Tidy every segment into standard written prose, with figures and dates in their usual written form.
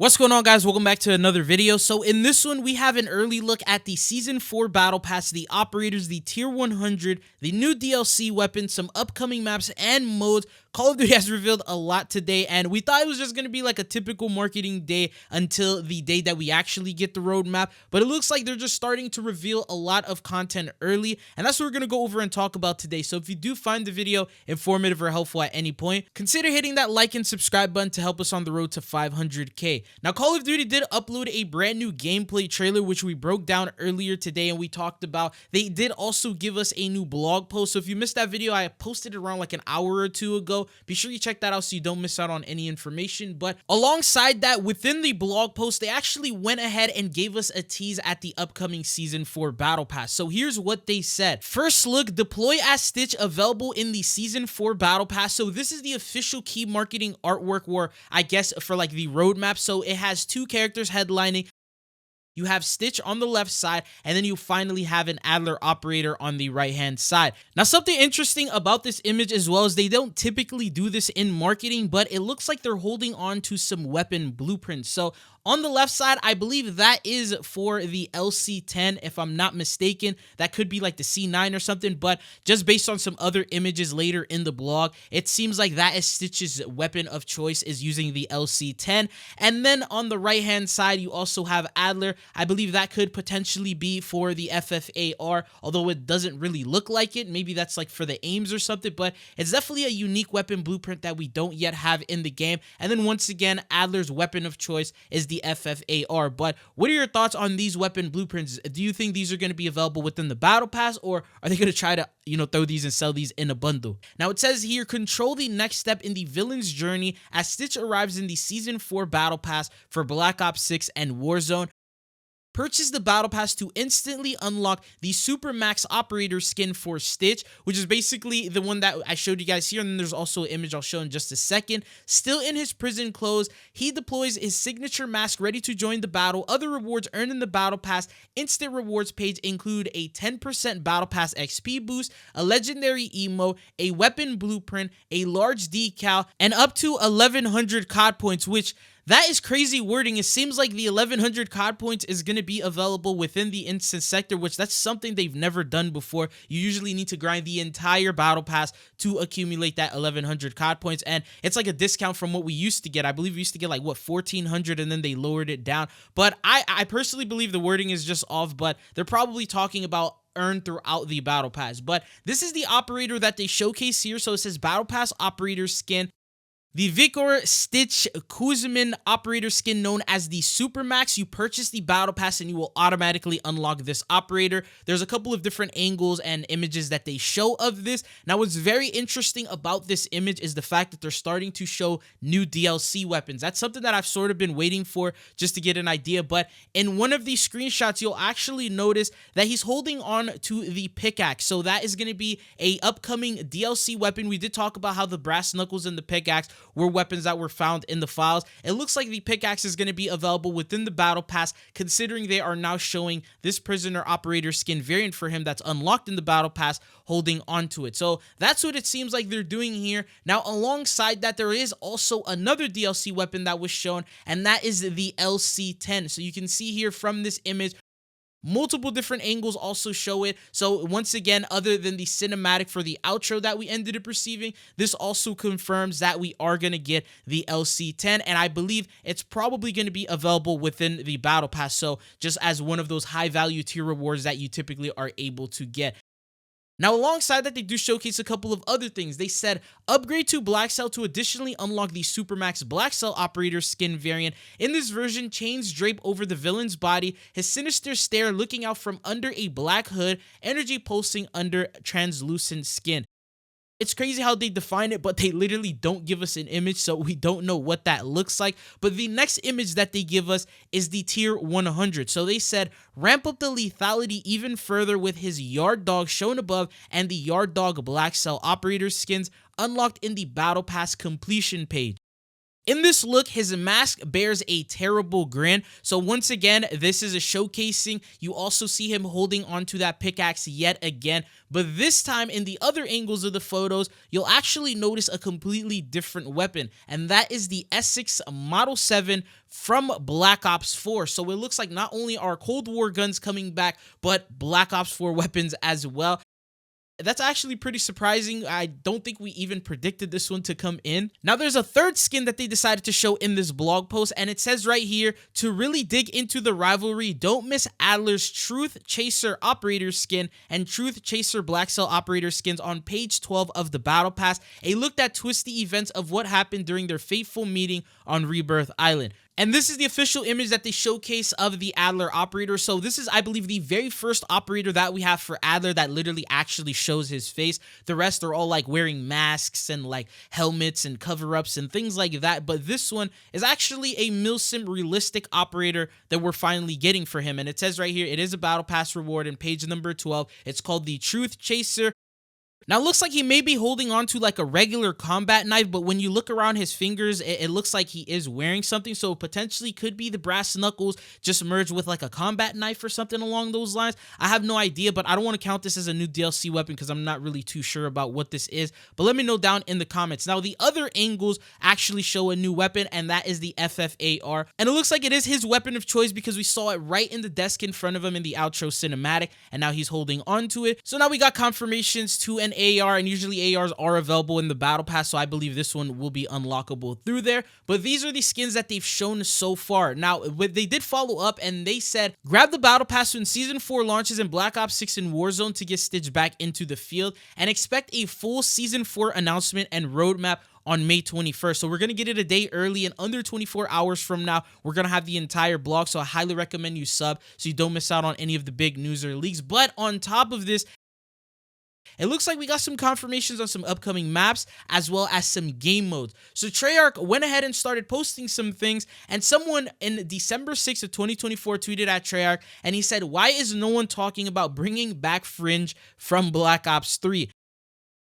What's going on, guys? Welcome back to another video. So in this one, we have an early look at the Season 4 Battle Pass, the Operators, the Tier 100, the new DLC weapons, some upcoming maps and modes. Call of Duty has revealed a lot today, and we thought it was just going to be like a typical marketing day until the day that we actually get the roadmap, but it looks like they're just starting to reveal a lot of content early, and that's what we're going to go over and talk about today. So if you do find the video informative or helpful at any point, consider hitting that like and subscribe button to help us on the road to 500K. Now, Call of Duty did upload a brand new gameplay trailer, which we broke down earlier today and we talked about. They did also give us a new blog post, so if you missed that video, I posted it around like an hour or two ago. Be sure you check that out so you don't miss out on any information. But alongside that, within the blog post, they actually went ahead and gave us a tease at the upcoming Season 4 Battle Pass. So here's what they said. First look, deploy as Stitch, available in the Season 4 Battle Pass. So this is the official key marketing artwork, or I guess for like the roadmap. So it has two characters headlining. You have Stitch on the left side, and then you finally have an Adler operator on the right-hand side. Now, something interesting about this image as well is they don't typically do this in marketing, but it looks like they're holding on to some weapon blueprints. So on the left side, I believe that is for the LC-10, if I'm not mistaken. That could be like the C9 or something, but just based on some other images later in the blog, it seems like that is Stitch's weapon of choice, is using the LC-10. And then on the right-hand side, you also have Adler. I believe that could potentially be for the FFAR, although it doesn't really look like it. Maybe that's like for the aims or something, but it's definitely a unique weapon blueprint that we don't yet have in the game. And then once again, Adler's weapon of choice is the FFAR. But what are your thoughts on these weapon blueprints? Do you think these are going to be available within the Battle Pass, or are they going to try to, throw these and sell these in a bundle? Now, it says here, control the next step in the villain's journey as Stitch arrives in the Season 4 Battle Pass for Black Ops 6 and Warzone. Purchase the Battle Pass to instantly unlock the Super Max Operator skin for Stitch, which is basically the one that I showed you guys here, and then there's also an image I'll show in just a second. Still in his prison clothes, he deploys his signature mask ready to join the battle. Other rewards earned in the Battle Pass instant rewards page include a 10% Battle Pass XP boost, a legendary emote, a weapon blueprint, a large decal, and up to 1100 COD points, which that is crazy wording. It seems like the 1100 COD points is going to be available within the instant sector, which that's something they've never done before. You usually need to grind the entire Battle Pass to accumulate that 1100 COD points, and it's like a discount from what we used to get. I believe we used to get like, what, 1400, and then they lowered it down. But I personally believe the wording is just off, but they're probably talking about earned throughout the Battle Pass. But this is the operator that they showcase here. So it says Battle Pass Operator Skin. The Vikor Stitch Kuzmin operator skin, known as the Supermax. You purchase the Battle Pass and you will automatically unlock this operator. There's a couple of different angles and images that they show of this. Now, what's very interesting about this image is the fact that they're starting to show new DLC weapons. That's something that I've sort of been waiting for just to get an idea. But in one of these screenshots, you'll actually notice that he's holding on to the pickaxe. So that is going to be a upcoming DLC weapon. We did talk about how the brass knuckles and the pickaxe were weapons that were found in the files. It looks like the pickaxe is going to be available within the Battle Pass, considering they are now showing this prisoner operator skin variant for him that's unlocked in the Battle Pass, holding onto it. So that's what it seems like they're doing here. Now, alongside that, there is also another DLC weapon that was shown, and that is the LC-10. So you can see here from this image, multiple different angles also show it. So once again, other than the cinematic for the outro that we ended up receiving, this also confirms that we are going to get the LC-10, and I believe it's probably going to be available within the Battle Pass, so just as one of those high value tier rewards that you typically are able to get. Now, alongside that, they do showcase a couple of other things. They said, upgrade to Black Cell to additionally unlock the Supermax Black Cell Operator skin variant. In this version, chains drape over the villain's body, his sinister stare looking out from under a black hood, energy pulsing under translucent skin. It's crazy how they define it, but they literally don't give us an image, so we don't know what that looks like. But the next image that they give us is the Tier 100. So they said, ramp up the lethality even further with his Yard Dog shown above and the Yard Dog Black Cell Operator skins unlocked in the Battle Pass completion page. In this look, his mask bears a terrible grin. So once again, this is a showcasing. You also see him holding onto that pickaxe yet again. But this time, in the other angles of the photos, you'll actually notice a completely different weapon. And that is the S6 Model 7 from Black Ops 4. So it looks like not only are Cold War guns coming back, but Black Ops 4 weapons as well. That's actually pretty surprising. I don't think we even predicted this one to come in. Now, there's a third skin that they decided to show in this blog post, and it says right here, to really dig into the rivalry, don't miss Adler's Truth Chaser Operator skin and Truth Chaser Black Cell Operator skins on page 12 of the Battle Pass. A look at twisty events of what happened during their fateful meeting on Rebirth Island. And this is the official image that they showcase of the Adler operator. So this is, I believe, the very first operator that we have for Adler that literally actually shows his face. The rest are all like wearing masks and like helmets and cover-ups and things like that. But this one is actually a milsim realistic operator that we're finally getting for him. And it says right here, it is a Battle Pass reward in page number 12. It's called the Truth Chaser. Now, it looks like he may be holding on to like a regular combat knife, but when you look around his fingers, it looks like he is wearing something. So potentially could be the brass knuckles just merged with like a combat knife or something along those lines. I have no idea, but I don't want to count this as a new DLC weapon because I'm not really too sure about what this is. But let me know down in the comments. Now, the other angles actually show a new weapon, and that is the FFAR. And it looks like it is his weapon of choice because we saw it right in the desk in front of him in the outro cinematic, and now he's holding on to it. So now we got confirmations to an AR, and usually ARs are available in the Battle Pass, so I believe this one will be unlockable through there. But these are the skins that they've shown so far. Now, they did follow up, and they said, grab the Battle Pass when Season 4 launches in Black Ops 6 and Warzone to get Stitch back into the field, and expect a full Season 4 announcement and roadmap on May 21st. So we're going to get it a day early, and under 24 hours from now, we're going to have the entire blog. So I highly recommend you sub so you don't miss out on any of the big news or leaks. But on top of this, it looks like we got some confirmations on some upcoming maps as well as some game modes. So Treyarch went ahead and started posting some things, and someone in December 6th of 2024 tweeted at Treyarch, and he said, why is no one talking about bringing back Fringe from Black Ops 3?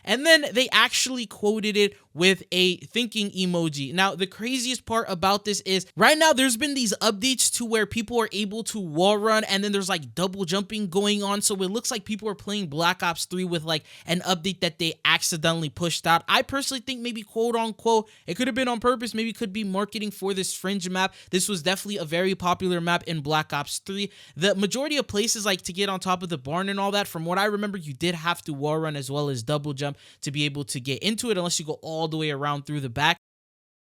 And then they actually quoted it with a thinking emoji. Now, the craziest part about this is right now there's been these updates to where people are able to wall run, and then there's like double jumping going on. So it looks like people are playing Black Ops 3 with like an update that they accidentally pushed out. I personally think maybe quote unquote, it could have been on purpose. Maybe it could be marketing for this Fringe map. This was definitely a very popular map in Black Ops 3. The majority of places, like to get on top of the barn and all that, from what I remember, you did have to wall run as well as double jump to be able to get into it, unless you go all the way around through the back.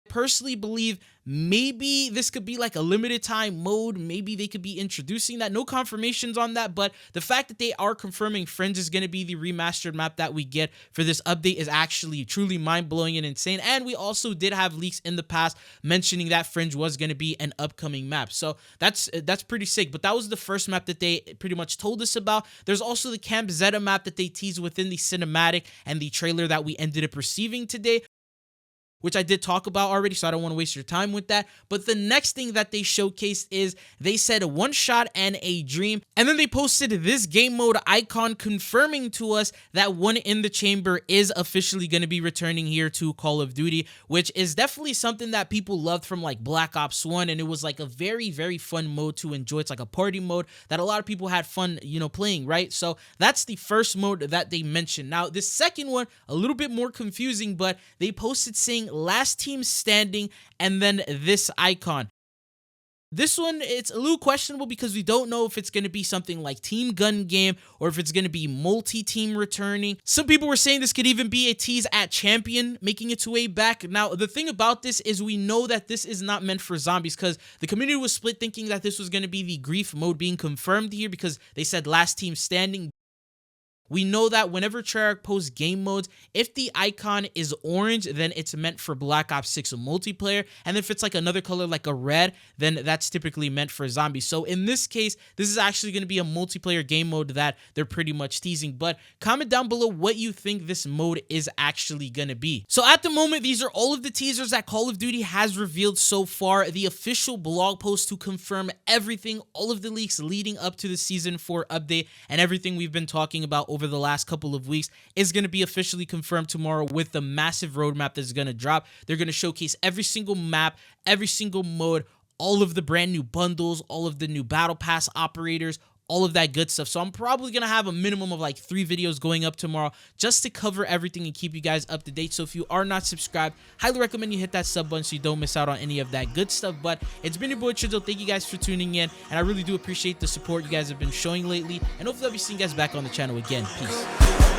Personally believe maybe this could be like a limited time mode. Maybe they could be introducing that. No confirmations on that, but the fact that they are confirming Fringe is going to be the remastered map that we get for this update is actually truly mind-blowing and insane. And we also did have leaks in the past mentioning that Fringe was going to be an upcoming map, so that's pretty sick. But that was the first map that they pretty much told us about. There's also the Camp Zeta map that they teased within the cinematic and the trailer that we ended up receiving today, which I did talk about already, so I don't want to waste your time with that. But the next thing that they showcased is they said a one shot and a dream, and then they posted this game mode icon confirming to us that One in the Chamber is officially going to be returning here to Call of Duty, which is definitely something that people loved from like Black Ops 1, and it was like a very, very fun mode to enjoy. It's like a party mode that a lot of people had fun, playing, right? So that's the first mode that they mentioned. Now, the second one, a little bit more confusing, but they posted saying last team standing and then this icon. This one, it's a little questionable because we don't know if it's going to be something like team gun game or if it's going to be multi-team returning. Some people were saying this could even be a tease at champion, making its way back. Now, the thing about this is we know that this is not meant for zombies because the community was split thinking that this was going to be the grief mode being confirmed here because they said last team standing. We know that whenever Treyarch posts game modes, if the icon is orange, then it's meant for Black Ops 6 multiplayer. And if it's like another color, like a red, then that's typically meant for zombies. So in this case, this is actually going to be a multiplayer game mode that they're pretty much teasing. But comment down below what you think this mode is actually going to be. So at the moment, these are all of the teasers that Call of Duty has revealed so far. The official blog post to confirm everything, all of the leaks leading up to the Season 4 update, and everything we've been talking about over the last couple of weeks is going to be officially confirmed tomorrow with the massive roadmap that's going to drop. They're going to showcase every single map, every single mode, all of the brand new bundles, all of the new battle pass operators, all of that good stuff. So I'm probably going to have a minimum of like 3 videos going up tomorrow just to cover everything and keep you guys up to date. So if you are not subscribed, highly recommend you hit that sub button so you don't miss out on any of that good stuff. But it's been your boy Chizo. Thank you guys for tuning in, and I really do appreciate the support you guys have been showing lately, and hopefully I'll be seeing you guys back on the channel again. Peace.